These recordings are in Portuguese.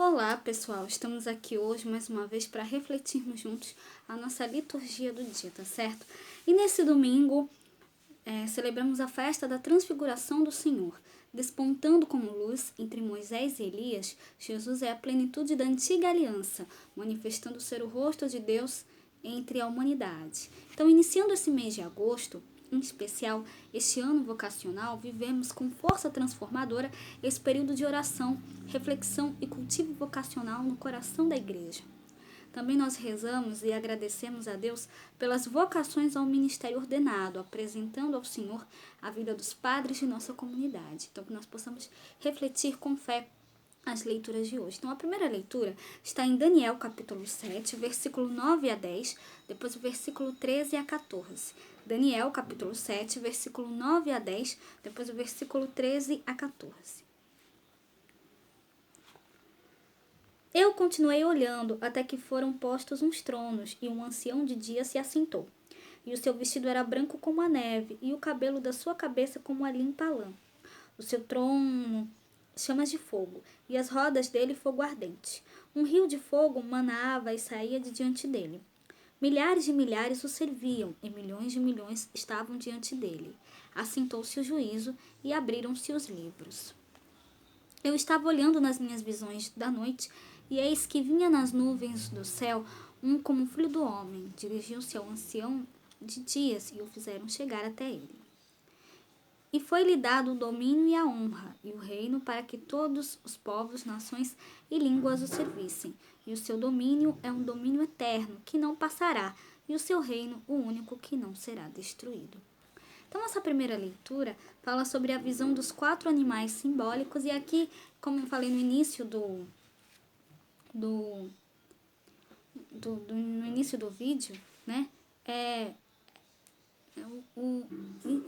Olá, pessoal! Estamos aqui hoje mais uma vez para refletirmos juntos a nossa liturgia do dia, tá certo? E nesse domingo celebramos a festa da transfiguração do Senhor. Despontando como luz entre Moisés e Elias, Jesus é a plenitude da antiga aliança, manifestando ser o rosto de Deus entre a humanidade. Então, iniciando esse mês de agosto, em especial este ano vocacional, vivemos com força transformadora esse período de oração, reflexão e cultivo vocacional no coração da igreja. Também nós rezamos e agradecemos a Deus pelas vocações ao ministério ordenado, apresentando ao Senhor a vida dos padres de nossa comunidade. Então, que nós possamos refletir com fé as leituras de hoje. Então, a primeira leitura está em Daniel, capítulo 7, versículo 9 a 10, depois o versículo 13 a 14. Daniel, capítulo 7, versículo 9 a 10, depois o versículo 13 a 14. Eu continuei olhando até que foram postos uns tronos, e um ancião de dia se assentou. E o seu vestido era branco como a neve, e o cabelo da sua cabeça como a limpa lã. O seu trono chamas de fogo, e as rodas dele fogo ardente. Um rio de fogo manava e saía de diante dele. Milhares de milhares o serviam, e milhões de milhões estavam diante dele. Assentou-se o juízo, e abriram-se os livros. Eu estava olhando nas minhas visões da noite, e eis que vinha nas nuvens do céu um como filho do homem. Dirigiu-se ao ancião de dias, e o fizeram chegar até ele. E foi-lhe dado o domínio e a honra, e o reino para que todos os povos, nações e línguas o servissem. E o seu domínio é um domínio eterno, que não passará, e o seu reino, o único que não será destruído. Então, essa primeira leitura fala sobre a visão dos 4 animais simbólicos, e aqui, como eu falei no início no início do vídeo, né,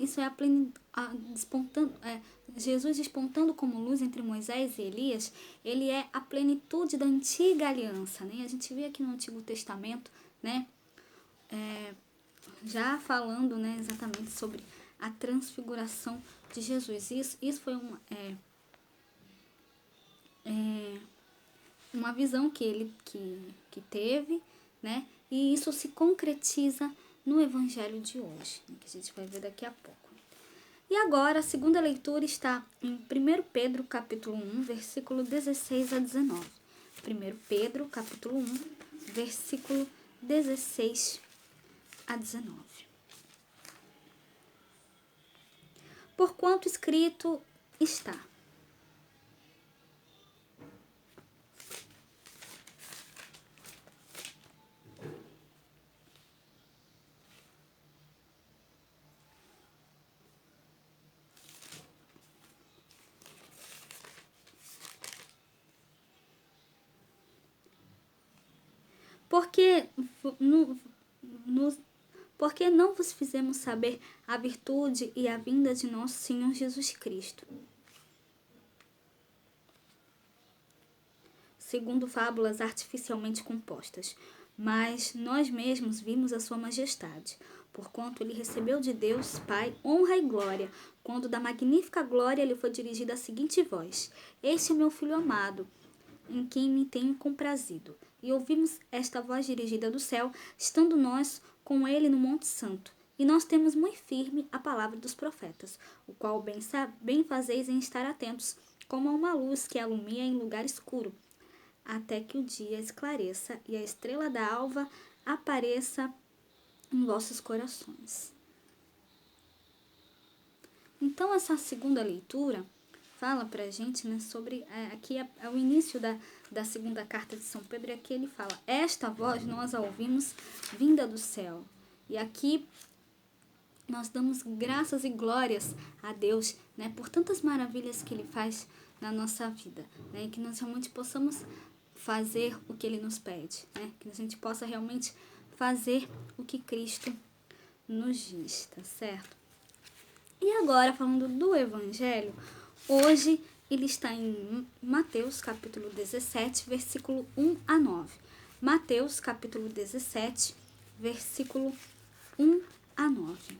isso é Jesus despontando como luz entre Moisés e Elias. Ele é a plenitude da antiga aliança, né? A gente vê aqui no Antigo Testamento, né, já falando, né, exatamente sobre a transfiguração de Jesus. Isso foi uma visão que ele que teve, né? E isso se concretiza no Evangelho de hoje, né, que a gente vai ver daqui a pouco. E agora, a segunda leitura está em 1 Pedro, capítulo 1, versículo 16 a 19. 1 Pedro, capítulo 1, versículo 16 a 19. Porquanto escrito está: Porque não vos fizemos saber a virtude e a vinda de nosso Senhor Jesus Cristo, segundo fábulas artificialmente compostas, mas nós mesmos vimos a sua majestade, porquanto ele recebeu de Deus Pai honra e glória, quando da magnífica glória lhe foi dirigida a seguinte voz: Este é meu Filho amado, em quem me tenho comprazido. E ouvimos esta voz dirigida do céu, estando nós com ele no Monte Santo. E nós temos muito firme a palavra dos profetas, o qual bem fazeis em estar atentos, como a uma luz que alumia em lugar escuro, até que o dia esclareça e a estrela da alva apareça em vossos corações. Então, essa segunda leitura fala pra gente, né, sobre, aqui é o início da segunda carta de São Pedro, e aqui ele fala: esta voz nós a ouvimos vinda do céu. E aqui nós damos graças e glórias a Deus, né, por tantas maravilhas que ele faz na nossa vida, né, e que nós realmente possamos fazer o que ele nos pede, né, que a gente possa realmente fazer o que Cristo nos diz, tá certo? E agora, falando do Evangelho, hoje ele está em Mateus, capítulo 17, versículo 1 a 9. Mateus, capítulo 17, versículo 1 a 9.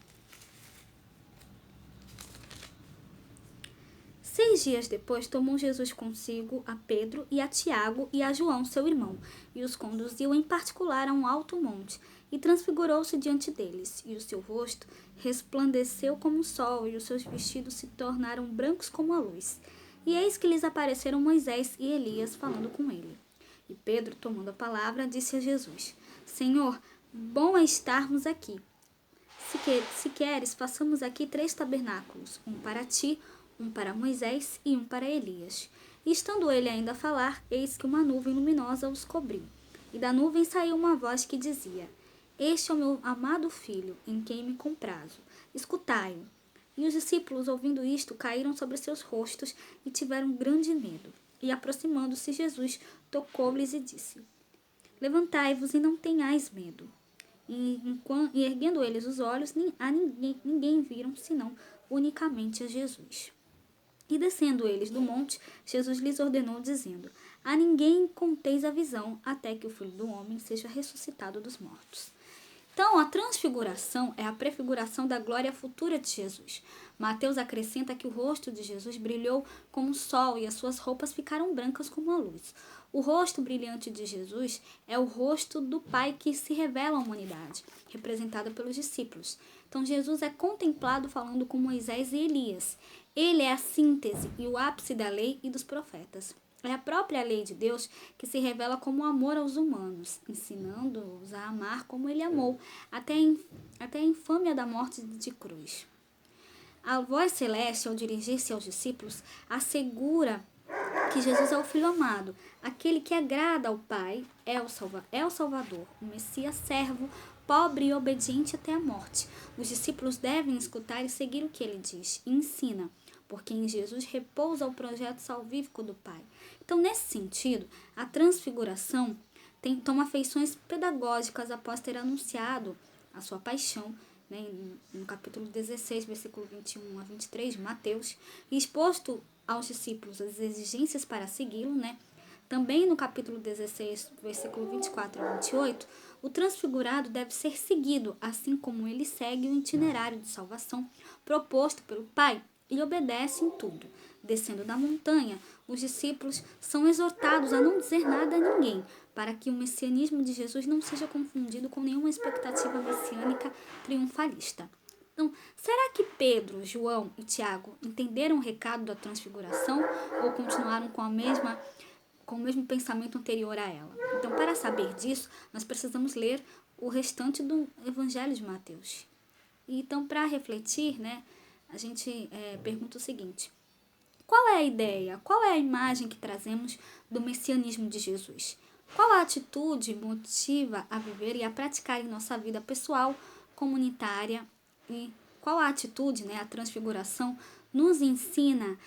3 dias depois, tomou Jesus consigo a Pedro e a Tiago e a João, seu irmão, e os conduziu em particular a um alto monte, e transfigurou-se diante deles, e o seu rosto resplandeceu como o sol, e os seus vestidos se tornaram brancos como a luz. E eis que lhes apareceram Moisés e Elias falando com ele. E Pedro, tomando a palavra, disse a Jesus: Senhor, bom é estarmos aqui. Se queres, façamos aqui 3 tabernáculos, um para ti, um para Moisés e um para Elias. E estando ele ainda a falar, eis que uma nuvem luminosa os cobriu. E da nuvem saiu uma voz que dizia: Este é o meu amado filho, em quem me comprazo. Escutai-o. E os discípulos, ouvindo isto, caíram sobre seus rostos e tiveram grande medo. E aproximando-se Jesus, tocou-lhes e disse: Levantai-vos e não tenhais medo. E erguendo eles os olhos, ninguém viram, senão unicamente a Jesus. E descendo eles do monte, Jesus lhes ordenou, dizendo: A ninguém conteis a visão, até que o Filho do Homem seja ressuscitado dos mortos. Então, a transfiguração é a prefiguração da glória futura de Jesus. Mateus acrescenta que o rosto de Jesus brilhou como o sol e as suas roupas ficaram brancas como a luz. O rosto brilhante de Jesus é o rosto do Pai que se revela à humanidade, representada pelos discípulos. Então, Jesus é contemplado falando com Moisés e Elias. Ele é a síntese e o ápice da lei e dos profetas. É a própria lei de Deus que se revela como amor aos humanos, ensinando-os a amar como ele amou, até a infâmia da morte de cruz. A voz celeste, ao dirigir-se aos discípulos, assegura que Jesus é o Filho amado, aquele que agrada ao Pai, é o Salvador, o Messias servo, pobre e obediente até a morte. Os discípulos devem escutar e seguir o que ele diz e ensina, porque em Jesus repousa o projeto salvífico do Pai. Então, nesse sentido, a transfiguração toma feições pedagógicas após ter anunciado a sua paixão, né, no capítulo 16, versículo 21 a 23 de Mateus, e exposto aos discípulos as exigências para segui-lo, né? Também no capítulo 16, versículo 24 a 28, o transfigurado deve ser seguido, assim como ele segue o itinerário de salvação proposto pelo Pai e obedece em tudo. Descendo da montanha, os discípulos são exortados a não dizer nada a ninguém, para que o messianismo de Jesus não seja confundido com nenhuma expectativa messiânica triunfalista. Então, será que Pedro, João e Tiago entenderam o recado da transfiguração ou continuaram com o mesmo pensamento anterior a ela? Então, para saber disso, nós precisamos ler o restante do Evangelho de Mateus. E, então, para refletir, né, a gente pergunta o seguinte: qual é a ideia, qual é a imagem que trazemos do messianismo de Jesus? Qual a atitude motiva a viver e a praticar em nossa vida pessoal, comunitária, e qual a atitude, né, a transfiguração, nos ensina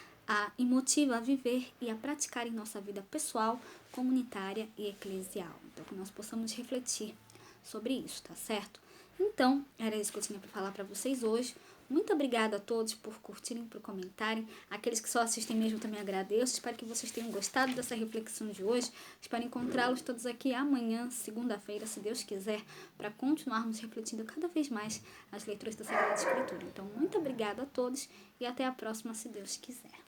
e motiva a viver e a praticar em nossa vida pessoal, comunitária e eclesial? Então, que nós possamos refletir sobre isso, tá certo? Então, era isso que eu tinha para falar para vocês hoje. Muito obrigada a todos por curtirem, por comentarem. Aqueles que só assistem mesmo também agradeço. Espero que vocês tenham gostado dessa reflexão de hoje. Espero encontrá-los todos aqui amanhã, segunda-feira, se Deus quiser, para continuarmos refletindo cada vez mais as leituras da Sagrada Escritura. Então, muito obrigada a todos e até a próxima, se Deus quiser.